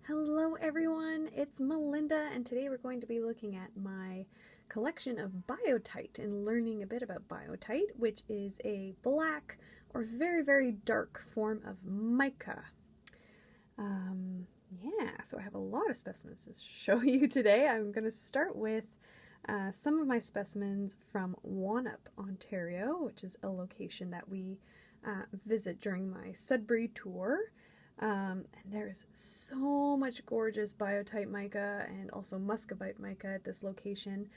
Hello everyone, it's Melinda, and today we're going to be looking at my collection of biotite and learning a bit about biotite, which is a black or very dark form of mica. So I have a lot of specimens to show you today. I'm going to start with some of my specimens from Wanup, Ontario, which is a location that we visit during my Sudbury tour. And there's so much gorgeous biotite mica and also muscovite mica at this location.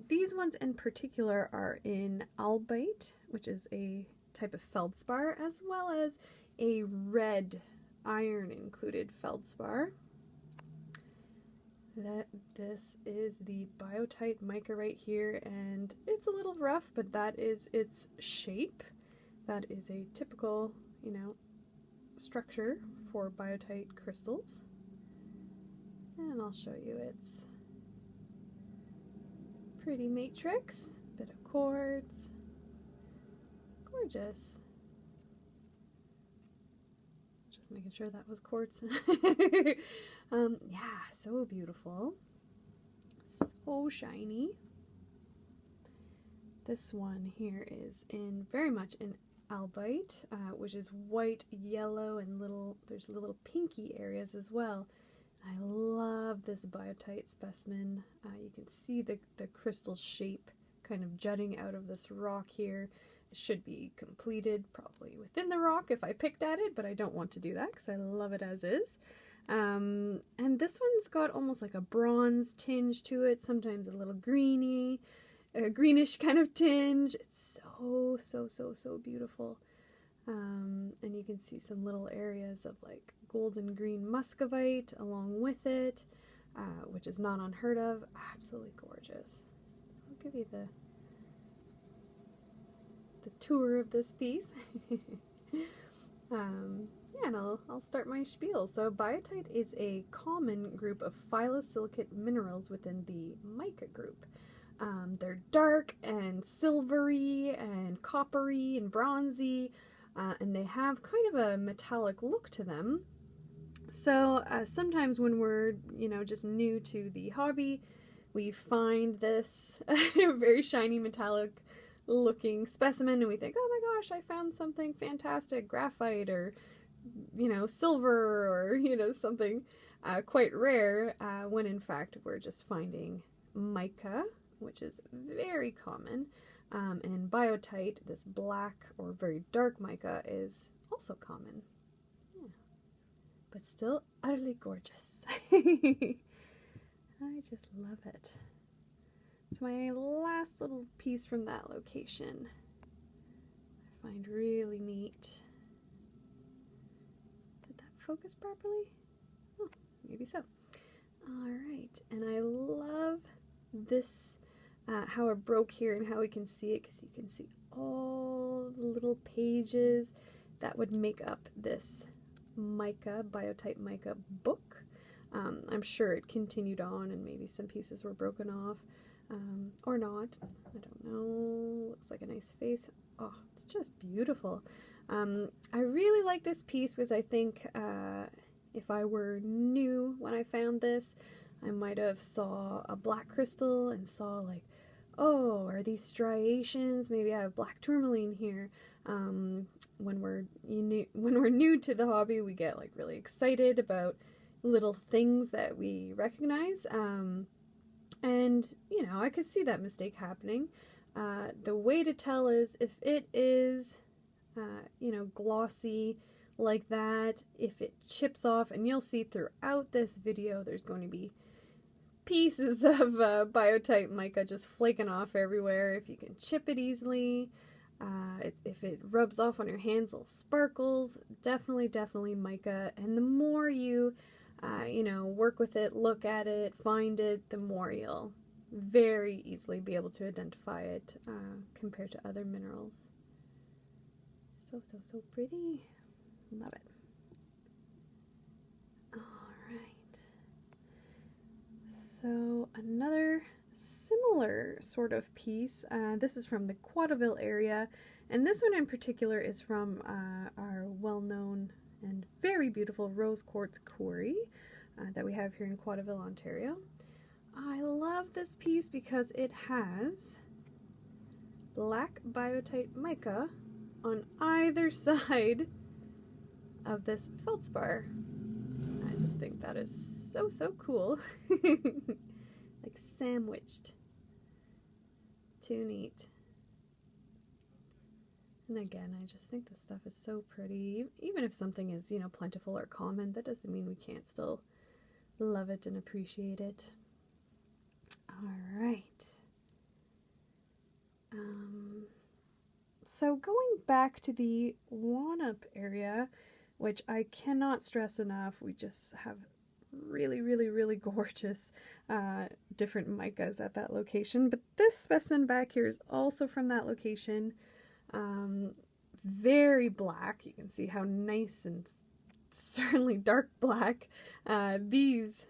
These ones in particular are in albite, which is a type of feldspar, as well as a red iron-included feldspar. This is the biotite mica right here, and it's a little rough, but that is its shape. That is a typical, structure for biotite crystals. And I'll show you its pretty matrix, bit of quartz, gorgeous. Just making sure that was quartz. Yeah, so beautiful, so shiny. This one here is very much in albite, which is white, yellow, and there's little pinky areas as well. I love this biotite specimen. You can see the crystal shape kind of jutting out of this rock here. It should be completed probably within the rock if I picked at it, but I don't want to do that because I love it as is. And this one's got almost like a bronze tinge to it, sometimes a little greenish kind of tinge. It's so beautiful. And you can see some little areas of like golden green muscovite along with it, which is not unheard of. Absolutely gorgeous. So I'll give you the tour of this piece. Yeah, and I'll start my spiel. So biotite is a common group of phyllosilicate minerals within the mica group. They're dark and silvery and coppery and bronzy, and they have kind of a metallic look to them. So sometimes when we're, just new to the hobby, we find this very shiny metallic looking specimen and we think, oh my gosh, I found something fantastic, graphite or, silver or, something quite rare, when in fact we're just finding mica, which is very common, and biotite, this black or very dark mica, is also common. Yeah. But still utterly gorgeous. I just love it. It's my last little piece from that location. I find really neat. Did that focus properly? Oh, maybe so. Alright, and I love this, how it broke here and how we can see it, because you can see all the little pages that would make up this mica, biotite mica book. I'm sure it continued on and maybe some pieces were broken off, or not. I don't know. Looks like a nice face. Oh, it's just beautiful. I really like this piece because I think if I were new when I found this, I might have saw a black crystal and saw like, oh, are these striations? Maybe I have black tourmaline here. When we're new to the hobby, we get like really excited about little things that we recognize. And I could see that mistake happening. The way to tell is if it is, glossy like that, if it chips off, and you'll see throughout this video there's going to be pieces of biotite mica just flaking off everywhere. If you can chip it easily, if it rubs off on your hands, little sparkles, definitely mica. And the more you work with it, look at it, find it, the more you'll very easily be able to identify it compared to other minerals. So pretty. Love it. Alright. So another similar sort of piece. This is from the Quattaville area, and this one in particular is from our well-known and very beautiful rose quartz quarry. that we have here in Quattaville, Ontario. I love this piece because it has black Biotite mica on either side of this feldspar. I just think that is so, so cool. Like sandwiched. Too neat. And again, I just think this stuff is so pretty. Even if something is, you know, plentiful or common, that doesn't mean we can't still love it and appreciate it. All right. So going back to the One-Up area, which I cannot stress enough, we just have really, really, really gorgeous different micas at that location. But this specimen back here is also from that location. Very black. You can see how nice and certainly dark black these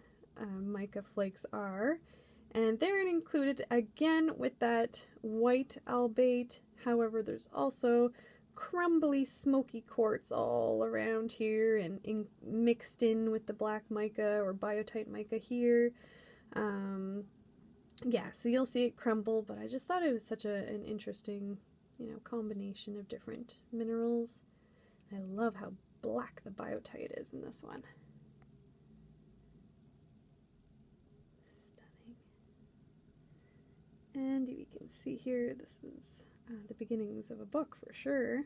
mica flakes are. And they're included again with that white albate. However, there's also crumbly, smoky quartz all around here and mixed in with the black mica or biotite mica here. Yeah, so you'll see it crumble, but I just thought it was such an interesting, you know, combination of different minerals. I love how black the biotite is in this one. Stunning. And you can see here, this is the beginnings of a book for sure.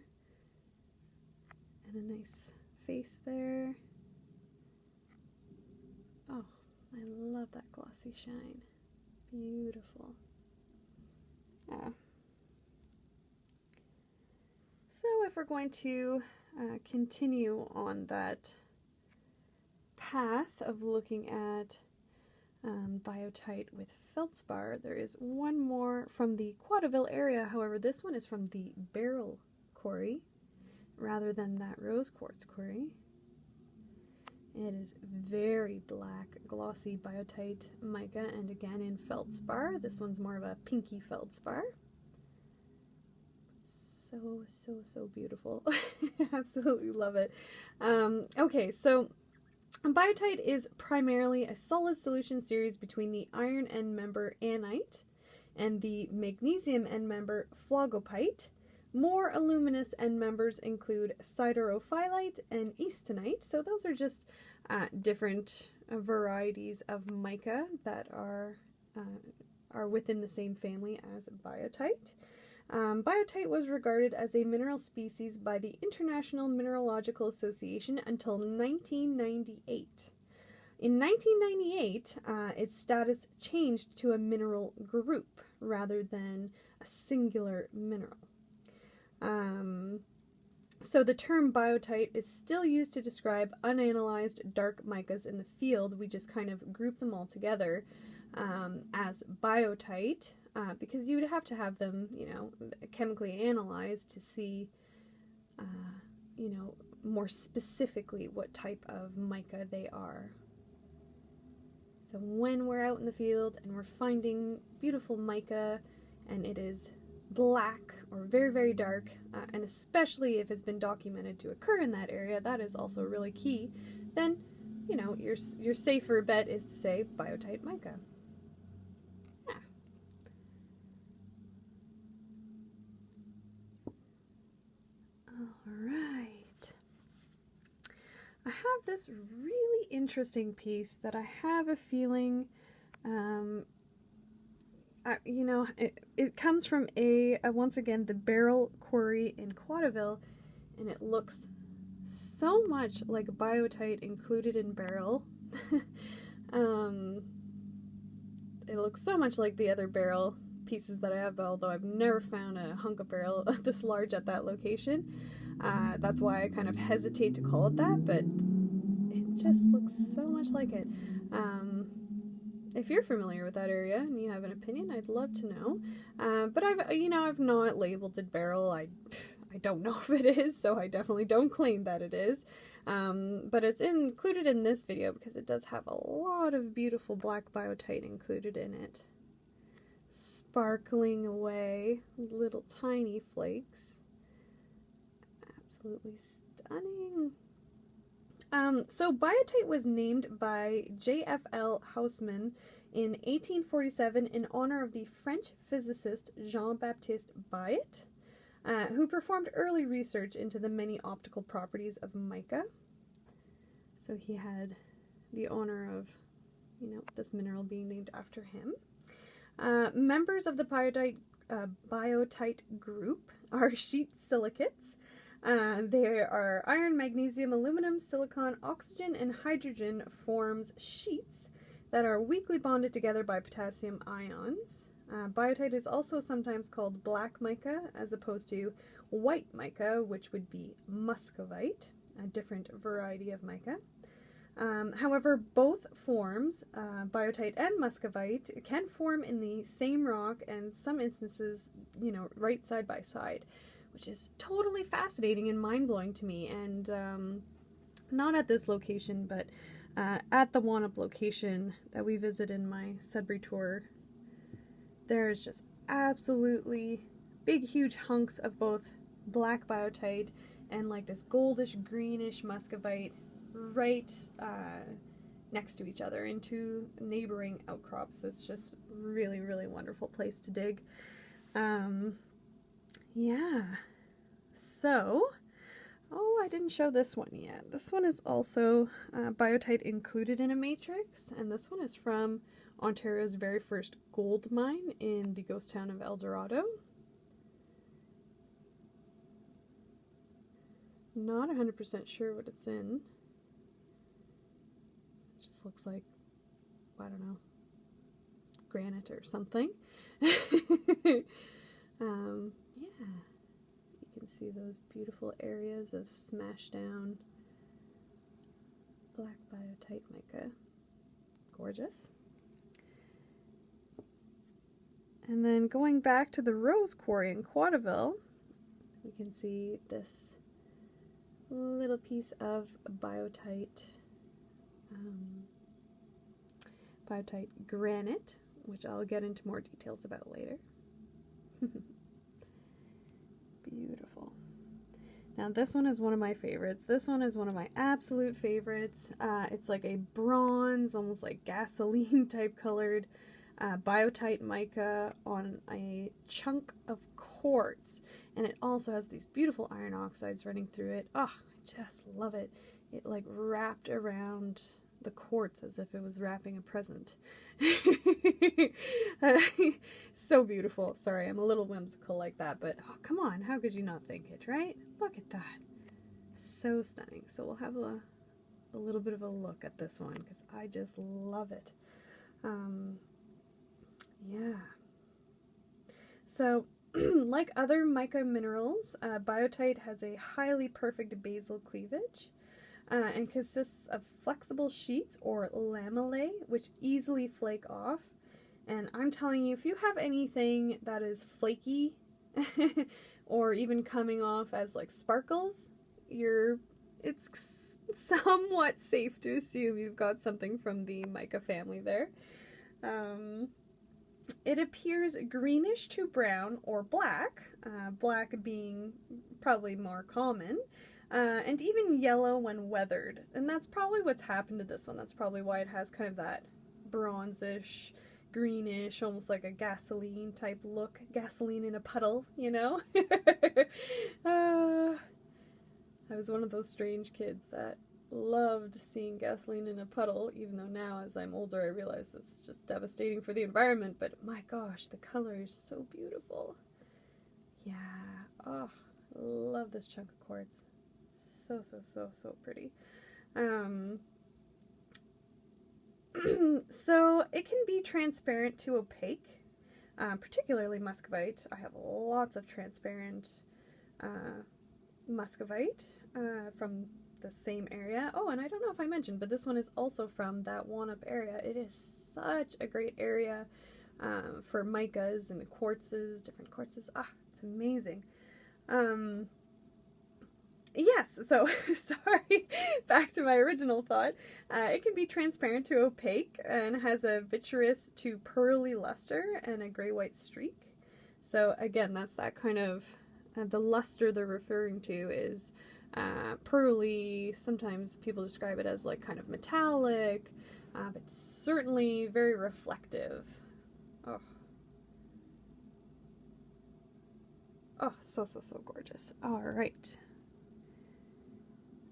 And a nice face there. Oh, I love that glossy shine. Beautiful. So if we're going to continue on that path of looking at biotite with feldspar, there is one more from the Quattaville area. However, this one is from the beryl quarry rather than that rose quartz quarry. It is very black, glossy biotite mica, and again in feldspar. This one's more of a pinky feldspar. So, so, so beautiful. Absolutely love it. Okay, so biotite is primarily a solid solution series between the iron end member annite and the magnesium end member phlogopite. More aluminous end members include siderophyllite and eastonite. So those are just different varieties of mica that are within the same family as biotite. Biotite was regarded as a mineral species by the International Mineralogical Association until 1998. In 1998, its status changed to a mineral group rather than a singular mineral. So the term biotite is still used to describe unanalyzed dark micas in the field. We just kind of group them all together as biotite. Because you would have to have them, you know, chemically analyzed to see, you know, more specifically what type of mica they are. So when we're out in the field and we're finding beautiful mica and it is black or very, very dark, and especially if it's been documented to occur in that area, that is also really key, then, you know, your safer bet is to say biotite mica. Alright, I have this really interesting piece that I have a feeling, you know, it comes from once again, the beryl quarry in Quattaville, and it looks so much like biotite included in beryl. It looks so much like the other beryl pieces that I have, although I've never found a hunk of beryl this large at that location. That's why I kind of hesitate to call it that, but it just looks so much like it. If you're familiar with that area and you have an opinion, I'd love to know. But I've not labeled it beryl. I don't know if it is, so I definitely don't claim that it is. But it's included in this video because it does have a lot of beautiful black biotite included in it. Sparkling away, little tiny flakes. Absolutely stunning. So biotite was named by J.F.L. Haussmann in 1847 in honor of the French physicist Jean-Baptiste Biot, who performed early research into the many optical properties of mica. So he had the honor of, this mineral being named after him. Members of the biotite group are sheet silicates. They are iron, magnesium, aluminum, silicon, oxygen, and hydrogen forms sheets that are weakly bonded together by potassium ions. Biotite is also sometimes called black mica as opposed to white mica, which would be muscovite, a different variety of mica. However, both forms, biotite and muscovite, can form in the same rock and some instances, right side by side, which is totally fascinating and mind-blowing to me. And not at this location, but at the Wanap location that we visit in my Sudbury tour, there's just absolutely big, huge hunks of both black biotite and like this goldish, greenish muscovite right next to each other into neighboring outcrops. It's just really, really wonderful place to dig. Yeah. So, I didn't show this one yet. This one is also biotite included in a matrix, and this one is from Ontario's very first gold mine in the ghost town of El Dorado. Not 100% sure what it's in. It just looks like, I don't know, granite or something. Yeah, you can see those beautiful areas of smashed down black biotite mica. Gorgeous. And then going back to the Rose Quarry in Quattaville, we can see this little piece of biotite granite, which I'll get into more details about later. Beautiful. Now this one is one of my favorites. This one is one of my absolute favorites. It's like a bronze, almost like gasoline type colored biotite mica on a chunk of quartz, and it also has these beautiful iron oxides running through it. Oh, I just love it. It like wrapped around the quartz as if it was wrapping a present. So beautiful. Sorry, I'm a little whimsical like that, but oh, come on, how could you not think it, right? Look at that. So stunning. So we'll have a little bit of a look at this one because I just love it. Yeah. So, like other mica minerals, biotite has a highly perfect basal cleavage and consists of flexible sheets or lamellae, which easily flake off. And I'm telling you, if you have anything that is flaky or even coming off as like sparkles, it's somewhat safe to assume you've got something from the mica family there. It appears greenish to brown or black, black being probably more common, and even yellow when weathered. And that's probably what's happened to this one. That's probably why it has kind of that bronzish, greenish, almost like a gasoline type look. Gasoline in a puddle, you know? I was one of those strange kids that loved seeing gasoline in a puddle, even though now as I'm older I realize it's just devastating for the environment, but my gosh, the color is so beautiful. Yeah, oh, love this chunk of quartz. So, so, so, so pretty. So it can be transparent to opaque, particularly muscovite. I have lots of transparent muscovite from the same area. Oh, and I don't know if I mentioned, but this one is also from that Wanap area. It is such a great area for micas and quartzes, different quartzes. Ah, it's amazing. Yes, so, sorry, back to my original thought. It can be transparent to opaque and has a vitreous to pearly luster and a gray-white streak. So again, that's that kind of, the luster they're referring to is pearly. Sometimes people describe it as like kind of metallic, but certainly very reflective. Oh. Oh, so, so, so gorgeous. All right.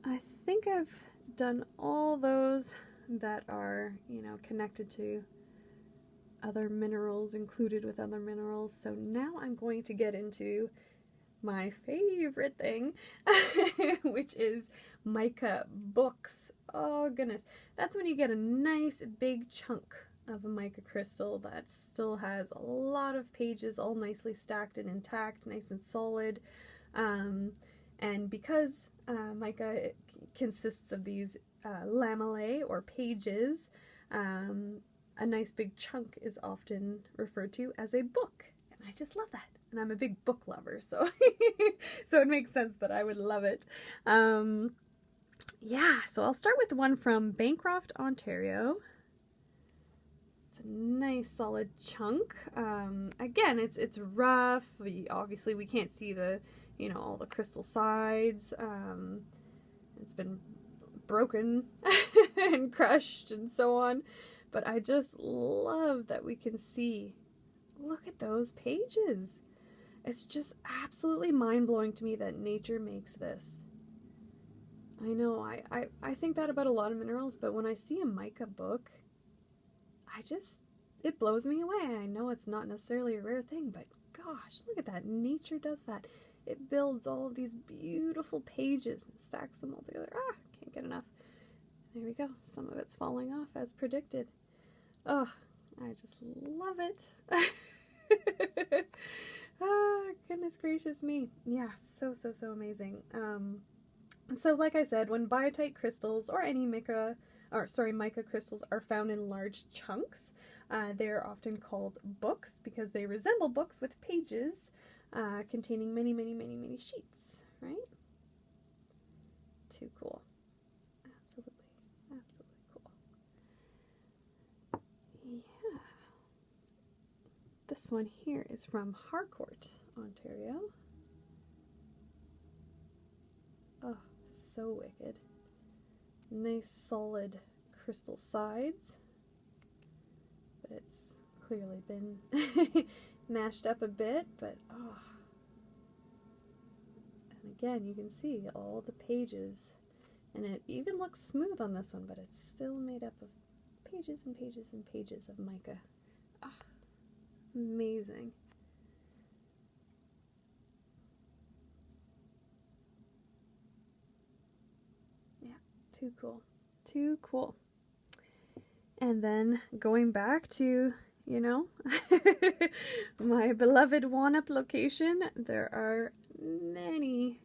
I think I've done all those that are, you know, connected to other minerals, included with other minerals. So now I'm going to get into my favorite thing, which is Mica Books. Oh goodness, that's when you get a nice big chunk of a mica crystal that still has a lot of pages all nicely stacked and intact, nice and solid. And because mica consists of these lamellae or pages, a nice big chunk is often referred to as a book, and I just love that. And I'm a big book lover, so so it makes sense that I would love it. Yeah, so I'll start with one from Bancroft, Ontario. It's a nice solid chunk. Again, it's rough. Obviously we can't see the, you know, all the crystal sides. It's been broken and crushed and so on. But I just love that we can see, look at those pages. It's just absolutely mind-blowing to me that nature makes this. I know, I think that about a lot of minerals, but when I see a mica book, it blows me away. I know it's not necessarily a rare thing, but gosh, look at that. Nature does that. It builds all of these beautiful pages and stacks them all together. Ah, can't get enough. There we go. Some of it's falling off as predicted. Oh, I just love it. Oh, goodness gracious me. Yeah, so, so, so amazing. So like I said, when biotite crystals or any mica crystals are found in large chunks, they are often called books because they resemble books with pages containing many, many, many, many sheets, right? Too cool. Absolutely, absolutely cool. Yeah. This one here is from Harcourt, Ontario. Oh, so wicked. Nice solid crystal sides, but it's clearly been mashed up a bit, but oh. And again, you can see all the pages, and it even looks smooth on this one, but it's still made up of pages and pages and pages of mica. Oh, amazing. Too cool. Too cool. And then going back to, you know, my beloved Wanup location, there are many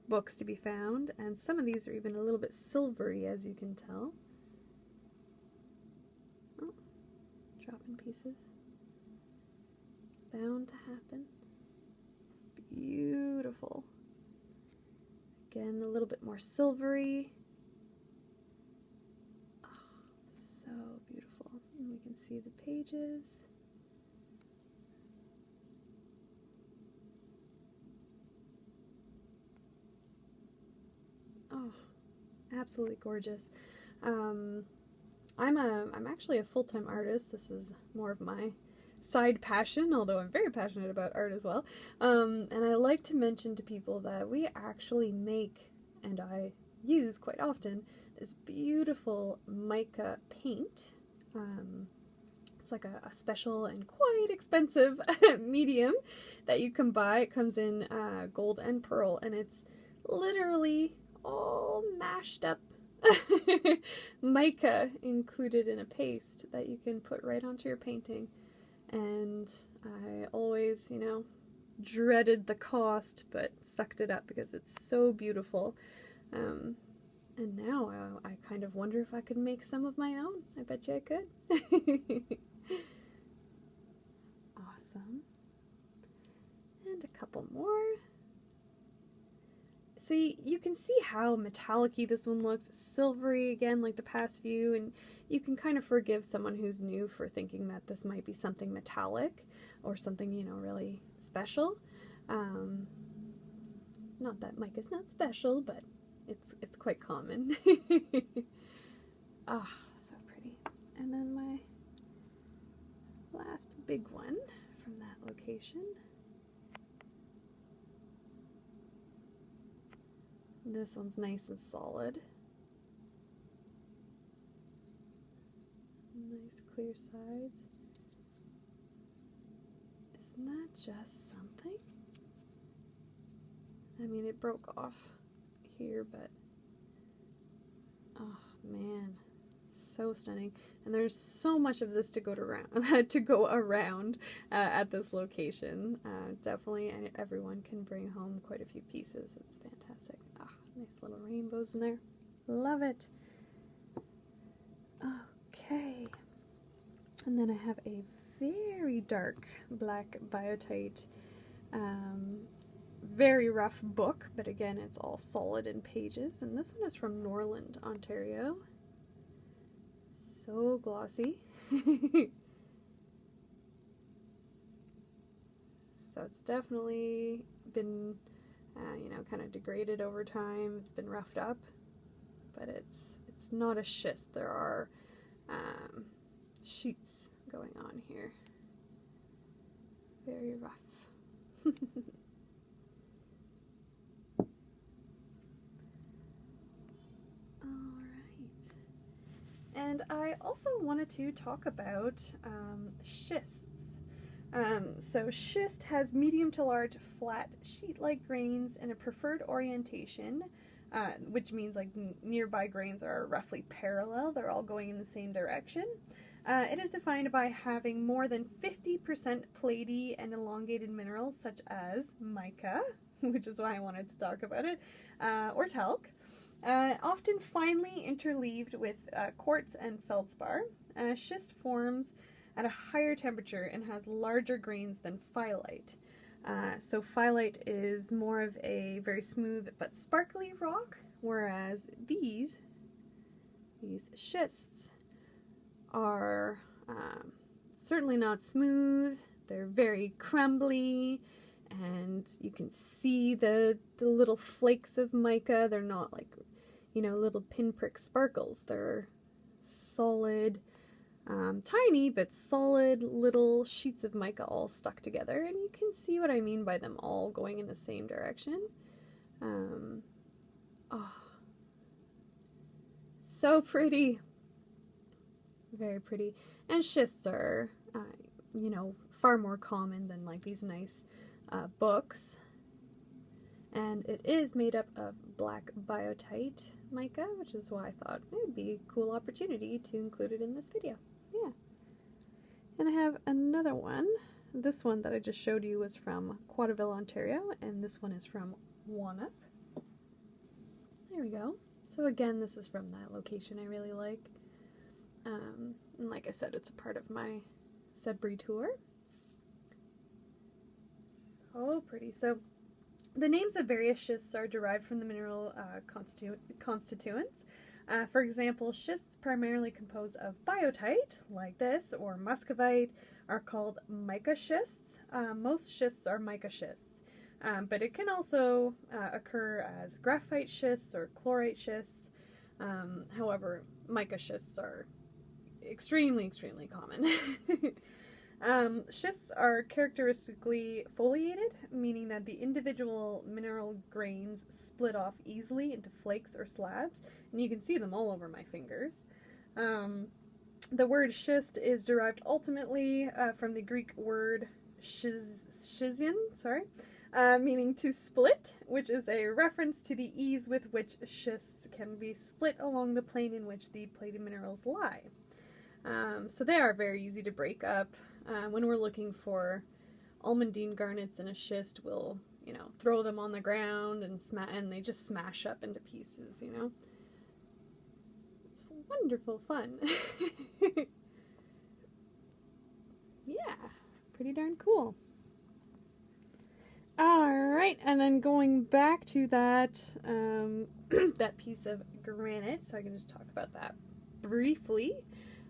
books to be found, and some of these are even a little bit silvery, as you can tell. Oh, dropping pieces. It's bound to happen. Beautiful. Again, a little bit more silvery. So beautiful. And we can see the pages. Oh, absolutely gorgeous. I'm actually a full-time artist. This is more of my side passion, although I'm very passionate about art as well. And I like to mention to people that we actually make, and I use quite often, this beautiful mica paint. It's like a special and quite expensive medium that you can buy. It comes in gold and pearl, and it's literally all mashed up mica included in a paste that you can put right onto your painting. And I always, you know, dreaded the cost, but sucked it up because it's so beautiful. And now I kind of wonder if I could make some of my own. I bet you I could. Awesome. And a couple more. So you can see how metallic-y this one looks. Silvery again, like the past few, and you can kind of forgive someone who's new for thinking that this might be something metallic or something, you know, really special. Not that mica's not special, but it's quite common. Ah, so pretty. And then my last big one from that location. This one's nice and solid. Nice clear sides. Isn't that just something? I mean, it broke off here, but oh man, so stunning. And there's so much of this to go around at this location. Definitely, and everyone can bring home quite a few pieces. It's fantastic. Ah, nice little rainbows in there. Love it. Okay, and then I have a very dark black Biotite, very rough book, but again, it's all solid in pages. And this one is from Norland, Ontario. So glossy. So it's definitely been, you know, kind of degraded over time. It's been roughed up, but it's not a schist. There are sheets going on here. Very rough. And I also wanted to talk about schists. So schist has medium to large flat sheet-like grains in a preferred orientation, which means like nearby grains are roughly parallel. They're all going in the same direction. It is defined by having more than 50% platy and elongated minerals such as mica, which is why I wanted to talk about it, or talc. Often finely interleaved with quartz and feldspar. Schist forms at a higher temperature and has larger grains than phyllite. So phyllite is more of a very smooth but sparkly rock, whereas these schists are certainly not smooth. They're very crumbly, and you can see the little flakes of mica. They're not like, you know, little pinprick sparkles. They're solid, tiny but solid little sheets of mica all stuck together, and you can see what I mean by them all going in the same direction. Oh, so pretty. Very pretty. And schists are, you know, far more common than like these nice books. And it is made up of black biotite mica, which is why I thought it would be a cool opportunity to include it in this video. Yeah. And I have another one. This one that I just showed you was from Quattaville, Ontario, and this one is from Wanup. There we go. So again, this is from that location I really like. And like I said, it's a part of my Sudbury tour. So pretty. So the names of various schists are derived from the mineral constituents. For example, schists primarily composed of biotite, like this, or muscovite, are called mica schists. Most schists are mica schists, but it can also occur as graphite schists or chlorite schists. However, mica schists are extremely common. Schists are characteristically foliated, meaning that the individual mineral grains split off easily into flakes or slabs, and you can see them all over my fingers. The word schist is derived ultimately from the Greek word schizion, meaning to split, which is a reference to the ease with which schists can be split along the plane in which the plated minerals lie. So they are very easy to break up. When we're looking for almandine garnets in a schist, we'll, you know, throw them on the ground and they just smash up into pieces, you know. It's wonderful fun. Yeah, pretty darn cool. Alright, and then going back to that, that piece of granite, so I can just talk about that briefly.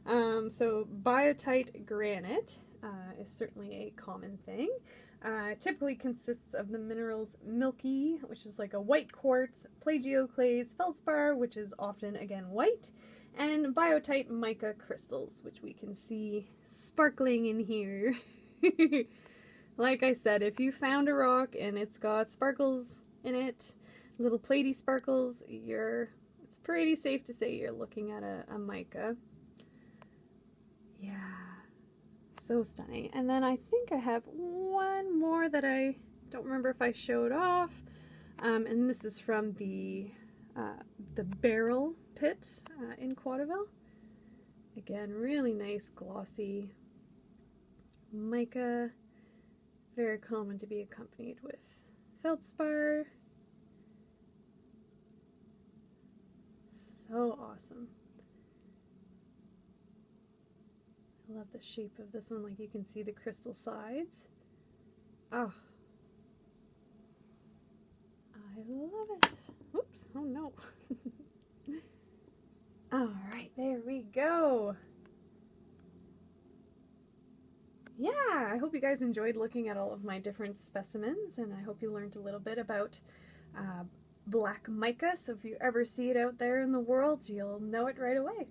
So Biotite Granite is certainly a common thing. Typically consists of the minerals milky, which is like a white quartz, plagioclase, feldspar, which is often, again, white, and biotite mica crystals, which we can see sparkling in here. Like I said, if you found a rock and it's got sparkles in it, little platy sparkles, it's pretty safe to say you're looking at a mica. Yeah, so stunning. And then I think I have one more that I don't remember if I showed off, and this is from the barrel pit in Quaterville. Again, really nice glossy mica, very common to be accompanied with feldspar. So awesome. I love the shape of this one, like you can see the crystal sides. Oh, I love it. Oops, oh no. Alright, there we go. Yeah, I hope you guys enjoyed looking at all of my different specimens, and I hope you learned a little bit about black mica, so if you ever see it out there in the world, you'll know it right away.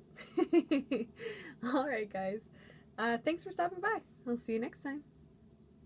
Alright guys, thanks for stopping by. I'll see you next time.